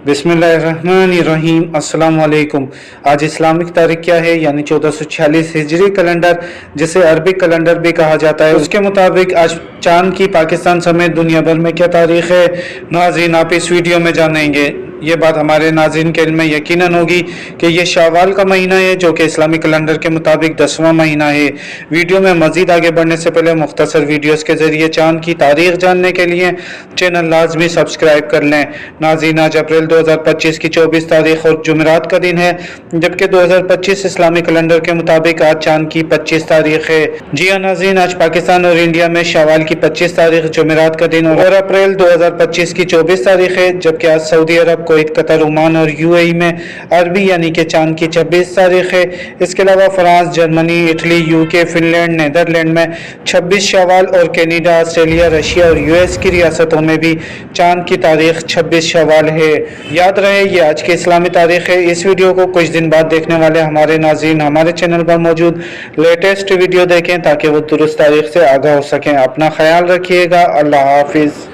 बिस्मिल्लाहिर्रहमानिर्रहीम। अस्सलाम वालेकुम। आज इस्लामिक तारीख क्या है, यानी 1446 हिजरी कैलेंडर, जिसे अरबिक कैलेंडर भी कहा जाता है, उसके मुताबिक आज चांद की पाकिस्तान समेत दुनिया भर में क्या तारीख है, नाज़रीन आप इस वीडियो में जानेंगे। ये बात हमारे नाज़रीन के इल्म में यकीनन होगी कि ये शावाल का महीना है, जो कि इस्लामिक कैलेंडर के मुताबिक 10वां महीना है। वीडियो में मज़ीद आगे बढ़ने से पहले मुख्तसर वीडियोस के ज़रिए चांद की तारीख जानने के लिए चैनल लाजमी सब्सक्राइब कर लें। नाज़रीन, आज अप्रैल 2025 की 24 तारीख और जुमेरात का दिन है, जबकि 2025 इस्लामिक कैलेंडर के मुताबिक आज चांद की 25 तारीख है। जी हाँ नाज़रीन, आज पाकिस्तान और इंडिया में शावाल की 25 तारीख जुमेरात का दिन और अप्रैल 2025 की 24 तारीख है, जबकि आज सऊदी अरब, कुवैत, कतर, ओमान और यूएई में अरबी यानी कि चांद की 26 तारीख है। इसके अलावा France, Germany, Italy, UK, Finland, Netherlands में 26 शवाल और कनाडा, ऑस्ट्रेलिया, रशिया और यूएस की रियासतों में भी चांद की तारीख 26 शवाल है। याद रहे, ये आज की इस्लामी तारीख है। इस वीडियो को कुछ दिन बाद देखने वाले हमारे नाज़रीन हमारे चैनल पर मौजूद लेटेस्ट वीडियो देखें ताकि वो दुरुस्त तारीख से आगाह हो सकें। अपना ख्याल रखिएगा। अल्लाह हाफिज़।